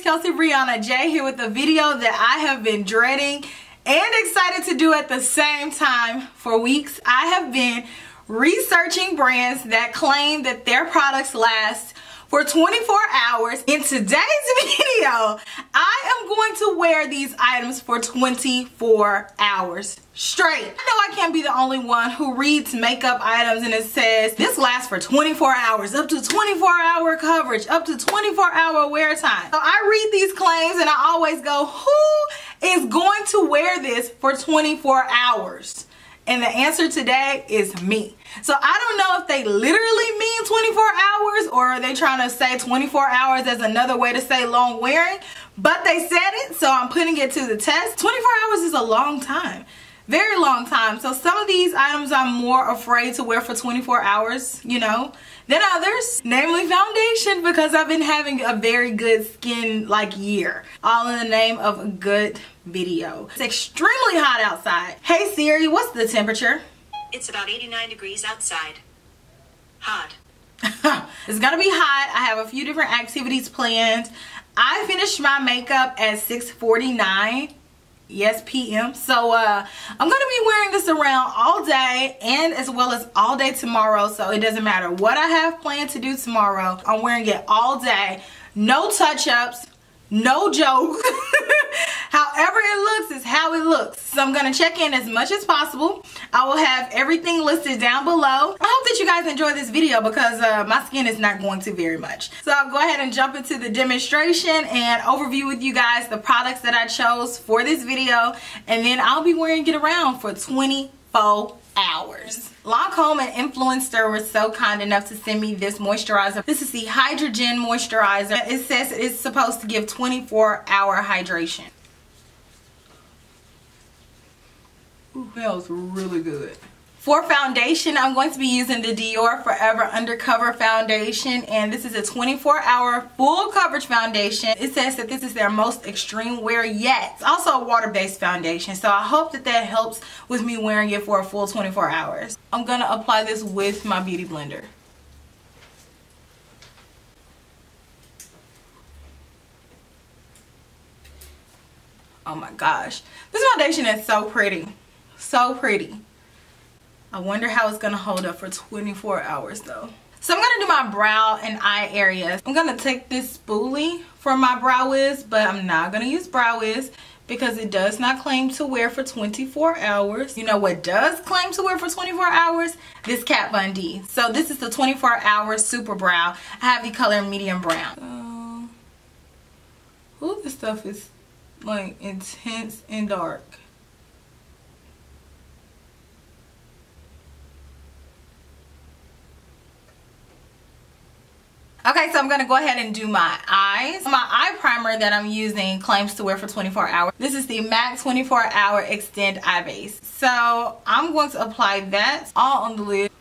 Kelsee Briana J here with a video that I have been dreading and excited to do at the same time. For weeks, I have been researching brands that claim that their products last for 24 hours. In today's video, I am going to wear these items for 24 hours straight. I know I can't be the only one who reads makeup items and it says this lasts for 24 hours, up to 24-hour coverage, up to 24-hour wear time. So I read these claims and I always go, who is going to wear this for 24 hours? And the answer today is me. So I don't know if they literally mean 24 hours or are they trying to say 24 hours as another way to say long wearing, but they said it, so I'm putting it to the test. 24 hours is a long time. Very long time. So some of these items I'm more afraid to wear for 24 hours, you know, than others. Namely foundation, because I've been having a very good skin like year. All in the name of a good video. It's extremely hot outside. Hey Siri, what's the temperature? It's about 89 degrees outside. Hot. It's gonna be hot. I have a few different activities planned. I finished my makeup at 6:49. Yes, PM. So I'm gonna be wearing this around all day and as well as all day tomorrow. So it doesn't matter what I have planned to do tomorrow. I'm wearing it all day. No touch-ups, no joke. However it looks is how it looks. So I'm gonna check in as much as possible. I will have everything listed down below. I hope that you guys enjoy this video because my skin is not going to very much. So I'll go ahead and jump into the demonstration and overview with you guys the products that I chose for this video, and then I'll be wearing it around for 24 hours. LANCOME and Influencer were so kind enough to send me this moisturizer. This is the HYDRA moisturizer. It says it's supposed to give 24-hour hydration. Ooh, smells really good. For foundation, I'm going to be using the Dior Forever Undercover Foundation, and this is a 24-hour full coverage foundation. It says that this is their most extreme wear yet. It's also a water-based foundation, so I hope that that helps with me wearing it for a full 24 hours. I'm gonna apply this with my beauty blender. Oh my gosh, this foundation is so pretty. So pretty. I wonder how it's gonna hold up for 24 hours though. So I'm gonna do my brow and eye areas. I'm gonna take this spoolie for my brow wiz, but I'm not gonna use brow wiz because it does not claim to wear for 24 hours. You know what does claim to wear for 24 hours? This Kat Von D. So this is the 24-hour super brow. I have the color medium brown. Ooh, this stuff is like intense and dark. Okay, so I'm gonna go ahead and do my eyes. My eye primer that I'm using claims to wear for 24 hours. This is the MAC 24-hour Extend Eye Base. So I'm going to apply that all on the lid.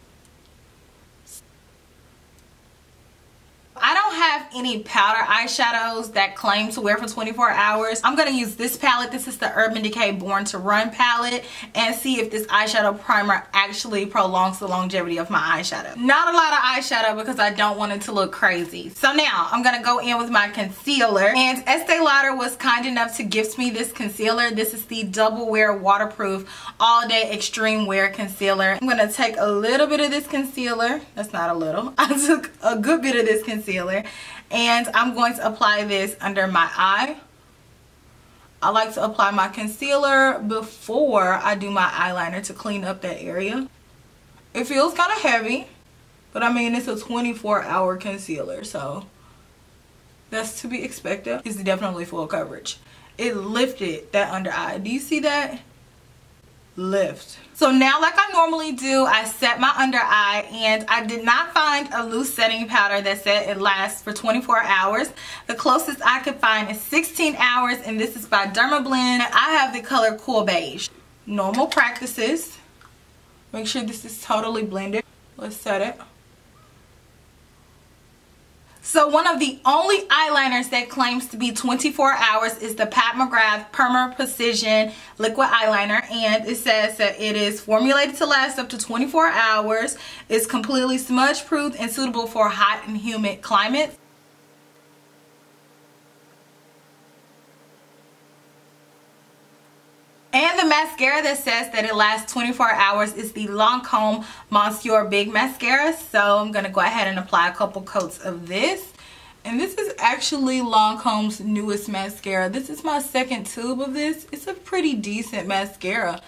I don't have any powder eyeshadows that claim to wear for 24 hours. I'm going to use this palette. This is the Urban Decay Born to Run palette, and see if this eyeshadow primer actually prolongs the longevity of my eyeshadow. Not a lot of eyeshadow because I don't want it to look crazy. So now I'm going to go in with my concealer, and Estee Lauder was kind enough to gift me this concealer. This is the Double Wear Waterproof All Day Extreme Wear Concealer. I'm going to take a little bit of this concealer. That's not a little. I took a good bit of this concealer, and I'm going to apply this under my eye. I like to apply my concealer before I do my eyeliner to clean up that area. It feels kind of heavy, but I mean, it's a 24-hour concealer, so that's to be expected. It's definitely full coverage. It lifted that under eye. Do you see that? Lift. So now, like I normally do, I set my under eye, and I did not find a loose setting powder that said it lasts for 24 hours. The closest I could find is 16 hours, and this is by DERMABLEND. I have the color Cool Beige. Normal practices. Make sure this is totally blended. Let's set it. So one of the only eyeliners that claims to be 24 hours is the Mcgrath PERMA Precision Liquid Eyeliner, and it says that it is formulated to last up to 24 hours. It's completely smudge proof and suitable for hot and humid climates. And the mascara that says that it lasts 24 hours is the LANCOME MONSIEURIG mascara. So I'm going to go ahead and apply a couple coats of this. And this is actually LANCOME's newest mascara. This is my second tube of this. It's a pretty decent mascara.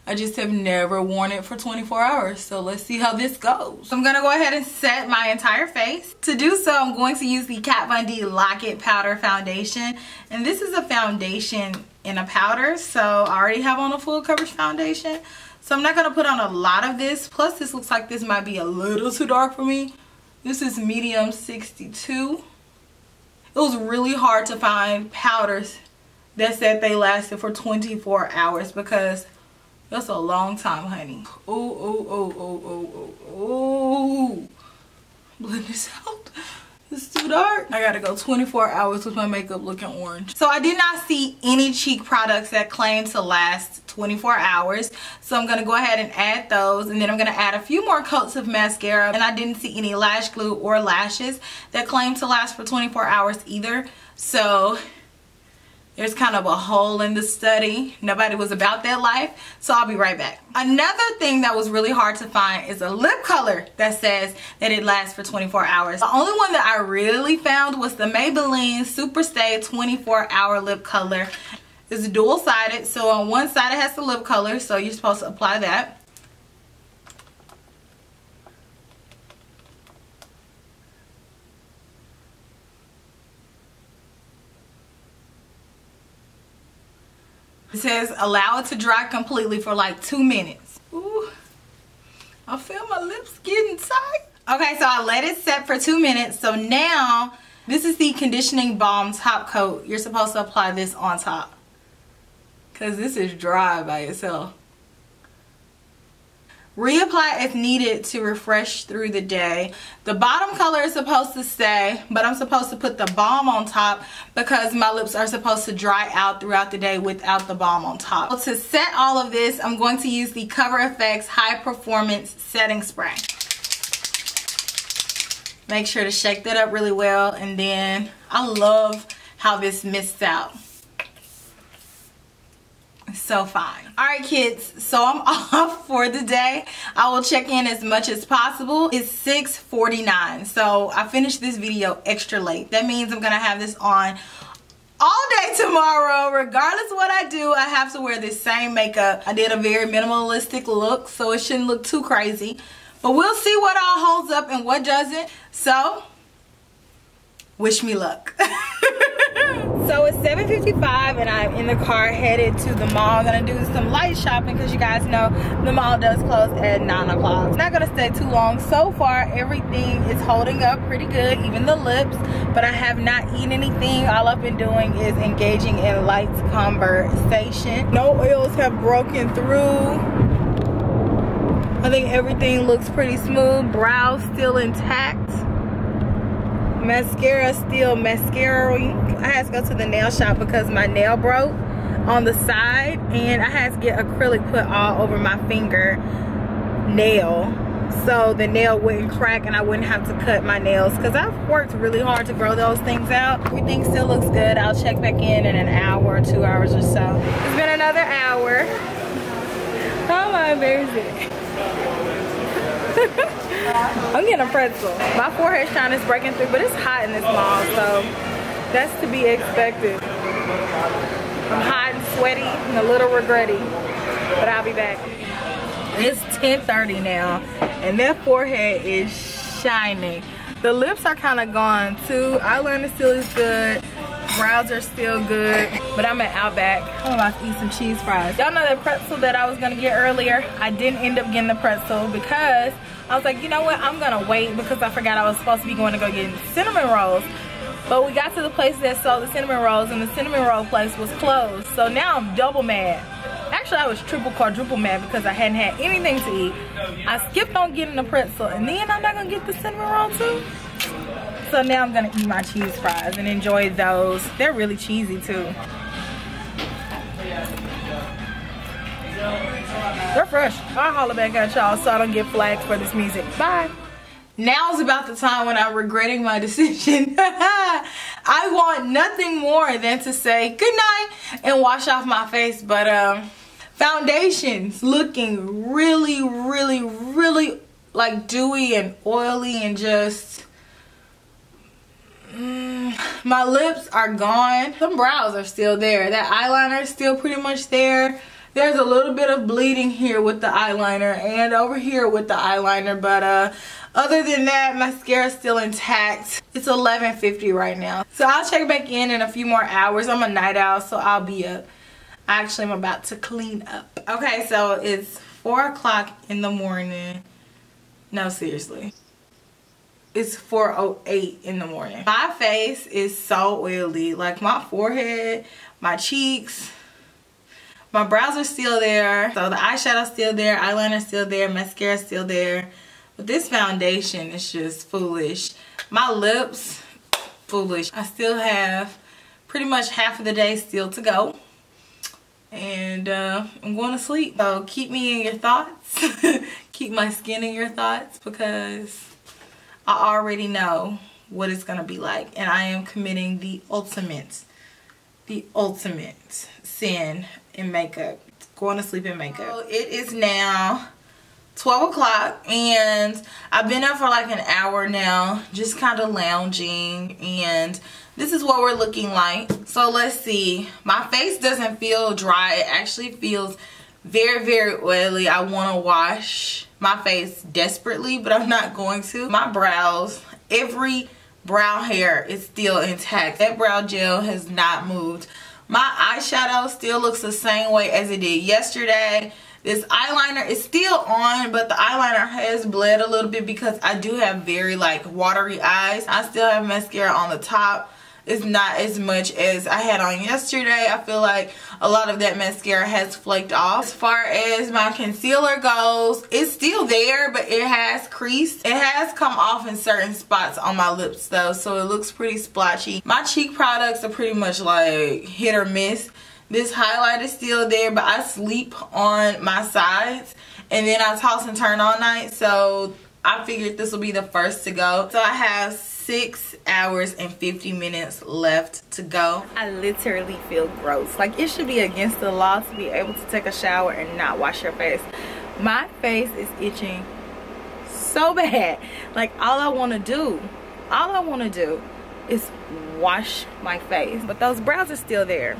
I just have never worn it for 24 hours. So let's see how this goes. I'm going to go ahead and set my entire face. To do so, I'm going to use the Kat Von D Lock It Powder Foundation. And this is a foundation in a powder. So I already have on a full coverage foundation. So I'm not going to put on a lot of this. Plus this looks like this might be a little too dark for me. This is medium 62. It was really hard to find powders that said they lasted for 24 hours because that's a long time, honey. Oh. Blend this out. It's too dark. I gotta go 24 hours with my makeup looking orange. So I did not see any cheek products that claim to last 24 hours. So I'm gonna go ahead and add those. And then I'm gonna add a few more coats of mascara. And I didn't see any lash glue or lashes that claim to last for 24 hours either. So there's kind of a hole in the study. Nobody was about that life, so I'll be right back. Another thing that was really hard to find is a lip color that says that it lasts for 24 hours. The only one that I really found was the Maybelline Super Stay 24 Hour Lip Color. It's dual-sided, so on one side it has the lip color, so you're supposed to apply that. It says allow it to dry completely for like 2 minutes. Ooh, I feel my lips getting tight. Okay, so I let it set for 2 minutes. So now this is the conditioning balm top coat. You're supposed to apply this on top because this is dry by itself. Reapply as needed to refresh through the day. The bottom color is supposed to stay, but I'm supposed to put the balm on top because my lips are supposed to dry out throughout the day without the balm on top. So to set all of this, I'm going to use the Cover FX High Performance Setting Spray. Make sure to shake that up really well, and then I love how this mists out. So fine. Alright kids, so I'm off for the day. I will check in as much as possible. It's 6:49, so I finished this video extra late. That means I'm gonna have this on all day tomorrow. Regardless of what I do, I have to wear this same makeup. I did a very minimalistic look, so it shouldn't look too crazy, but we'll see what all holds up and what doesn't. So wish me luck. So it's 7:55 and I'm in the car headed to the mall. I'm gonna do some light shopping because you guys know the mall does close at 9 o'clock. Not gonna stay too long. So far everything is holding up pretty good, even the lips, but I have not eaten anything. All I've been doing is engaging in light conversation. No oils have broken through. I think everything looks pretty smooth. Brows still intact. Mascara still mascara-ing. I had to go to the nail shop because my nail broke on the side and I had to get acrylic put all over my finger nail so the nail wouldn't crack and I wouldn't have to cut my nails because I've worked really hard to grow those things out. Everything still looks good. I'll check back in an hour or 2 hours or so. It's been another hour. How am I embarrassing? I'm getting a pretzel. My forehead shine is breaking through, but it's hot in this mall, so that's to be expected. I'm hot and sweaty and a little regretty, but I'll be back. It's 10:30 now, and that forehead is shining. The lips are kind of gone too. Eyeliner still is good. Brows are still good, but I'm at Outback. I'm about to eat some cheese fries. Y'all know that pretzel that I was gonna get earlier? I didn't end up getting the pretzel because I was like, you know what? I'm gonna wait because I forgot I was supposed to be going to go get cinnamon rolls. But we got to the place that sold the cinnamon rolls and the cinnamon roll place was closed. So now I'm double mad. Actually, I was triple, quadruple mad because I hadn't had anything to eat. I skipped on getting the pretzel and then I'm not gonna get the cinnamon roll too. So now I'm gonna eat my cheese fries and enjoy those. They're really cheesy too. They're fresh. I'll holler back at y'all so I don't get flagged for this music. Bye. Now is about the time when I'm regretting my decision. I want nothing more than to say good night and wash off my face, but Foundation's looking really, really, really like dewy and oily and just... my lips are gone. Some brows are still there. That eyeliner is still pretty much there. There's a little bit of bleeding here with the eyeliner and over here with the eyeliner, but other than that, mascara is still intact. It's 11:50 right now. So I'll check back in a few more hours. I'm a night owl, so I'll be up. Actually, I'm about to clean up. Okay, so it's 4 o'clock in the morning. No, seriously. It's 4:08 in the morning. My face is so oily. Like my forehead, my cheeks, my brows are still there. So the eyeshadow's still there, eyeliner's still there, mascara's still there. But this foundation is just foolish. My lips, foolish. I still have pretty much half of the day still to go. And I'm going to sleep. So keep me in your thoughts. Keep my skin in your thoughts, because I already know what it's going to be like. And I am committing the ultimate sin in makeup. Going to sleep in makeup. So it is now 12 o'clock and I've been up for like an hour now, just kind of lounging, and this is what we're looking like. So let's see. My face doesn't feel dry. It actually feels very, very oily. I want to wash my face desperately, but I'm not going to. My brows, every brow hair is still intact. That brow gel has not moved. My eyeshadow still looks the same way as it did yesterday. This eyeliner is still on, but the eyeliner has bled a little bit because I do have very like watery eyes. I still have mascara on the top. It's not as much as I had on yesterday. I feel like a lot of that mascara has flaked off. As far as my concealer goes, it's still there, but it has creased. It has come off in certain spots on my lips though, so it looks pretty splotchy. My cheek products are pretty much like hit or miss. This highlight is still there, but I sleep on my sides and then I toss and turn all night, so I figured this will be the first to go. So I have 6 hours and 50 minutes left to go. I literally feel gross. Like it should be against the law to be able to take a shower and not wash your face. My face is itching so bad. Like all I want to do is wash my face. But those brows are still there.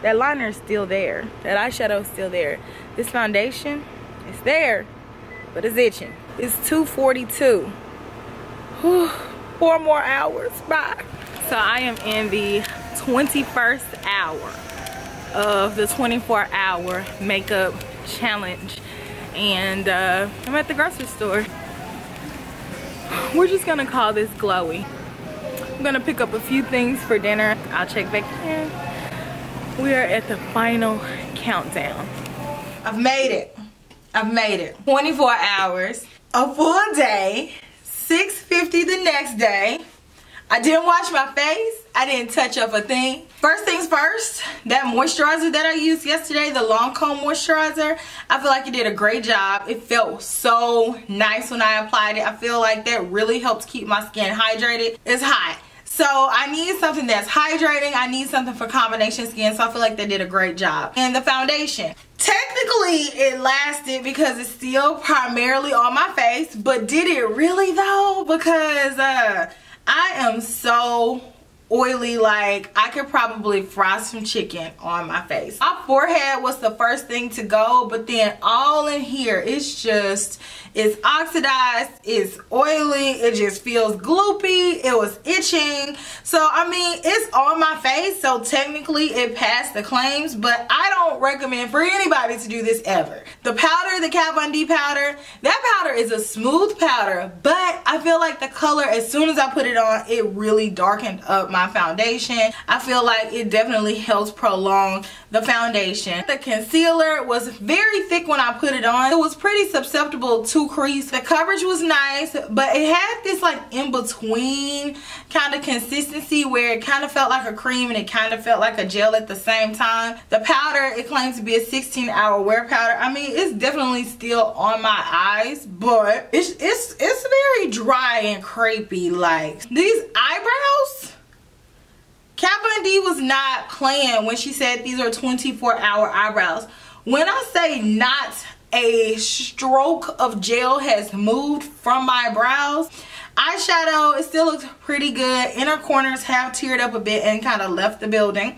That liner is still there. That eyeshadow is still there. This foundation is there, but it's itching. It's 2:42. Whew. 4 more hours. Bye. So I am in the 21st hour of the 24-hour makeup challenge, and I'm at the grocery store. We're just gonna call this glowy. I'm gonna pick up a few things for dinner. I'll check back in. We are at the final countdown. I've made it. I've made it. 24 hours, a full day. 6:50 the next day. I didn't wash my face. I didn't touch up a thing. First things first, that moisturizer that I used yesterday, the LANCOME moisturizer, I feel like it did a great job. It felt so nice when I applied it. I feel like that really helps keep my skin hydrated. It's hot, so I need something that's hydrating. I need something for combination skin, so I feel like they did a great job. And the foundation, technically it lasted because it's still primarily on my face, but did it really though? Because I am so oily, like I could probably fry some chicken on my face. My forehead was the first thing to go, but then all in here, it's oxidized, it's oily, it just feels gloopy, it was itching. So I mean, it's on my face, so technically it passed the claims, but I don't recommend for anybody to do this ever. The powder, the Kat Von D powder, that powder is a smooth powder, but I feel like the color, as soon as I put it on, it really darkened up my foundation. I feel like it definitely helps prolong the foundation. The concealer was very thick when I put it on. It was pretty susceptible to crease. The coverage was nice, but it had this like in between kind of consistency where it kind of felt like a cream and it kind of felt like a gel at the same time. The powder, it claims to be a 16-hour wear powder. I mean, it's definitely still on my eyes, but it's very dry and crepey. Like these eyebrows, Kat Von D was not playing when she said these are 24-hour eyebrows. When I say not a stroke of gel has moved from my brows, eyeshadow, it still looks pretty good. Inner corners have teared up a bit and kind of left the building.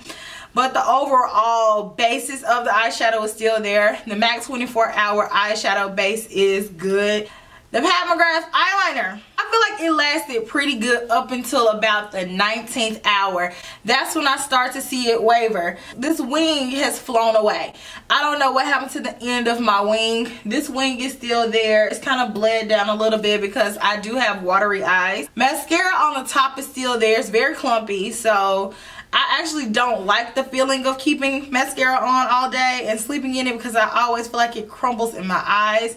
But the overall basis of the eyeshadow is still there. The MAC 24-hour eyeshadow base is good. The Pat McGrath eyeliner, I feel like it lasted pretty good up until about the 19th hour. That's when I start to see it waver. This wing has flown away. I don't know what happened to the end of my wing. This wing is still there. It's kind of bled down a little bit because I do have watery eyes. Mascara on the top is still there. It's very clumpy, so I actually don't like the feeling of keeping mascara on all day and sleeping in it because I always feel like it crumbles in my eyes.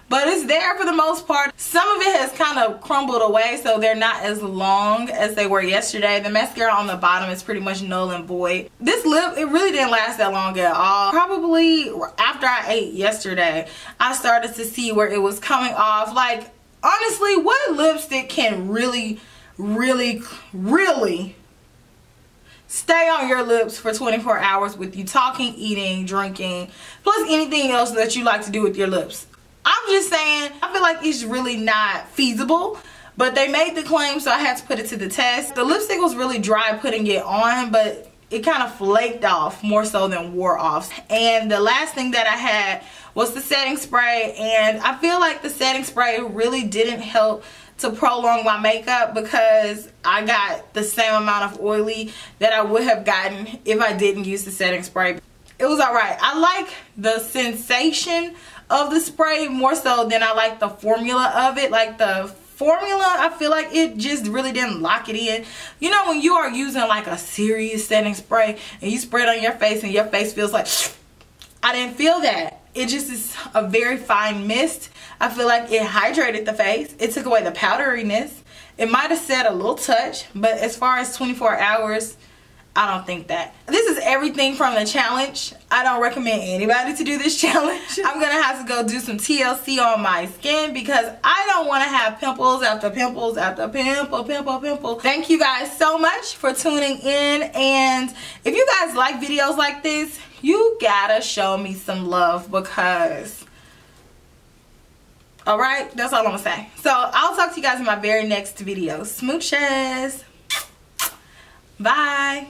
But it's there for the most part. Some of it has kind of crumbled away, so they're not as long as they were yesterday. The mascara on the bottom is pretty much null and void. This lip, it really didn't last that long at all. Probably after I ate yesterday, I started to see where it was coming off. Like, honestly, what lipstick can really stay on your lips for 24 hours with you talking, eating, drinking, plus anything else that you like to do with your lips? I'm just saying, I feel like it's really not feasible, but they made the claim, so I had to put it to the test. The lipstick was really dry putting it on, but it kind of flaked off more so than wore off. And the last thing that I had was the setting spray, and I feel like the setting spray really didn't help to prolong my makeup because I got the same amount of oily that I would have gotten if I didn't use the setting spray. It was alright. I like the sensation of the spray more so than I like the formula of it. Like the formula, I feel like it just really didn't lock it in. You know, when you are using like a serious setting spray and you spray it on your face and your face feels like, I didn't feel that. It just is a very fine mist. I feel like it hydrated the face. It took away the powderiness. It might have said a little touch, but as far as 24 hours, I don't think that. This is everything from the challenge. I don't recommend anybody to do this challenge. I'm gonna have to go do some TLC on my skin because I don't want to have pimples after pimples after pimple. Thank you guys so much for tuning in, and if you guys like videos like this, you gotta show me some love because, alright, that's all I'm gonna say. So I'll talk to you guys in my very next video. Smooches. Bye.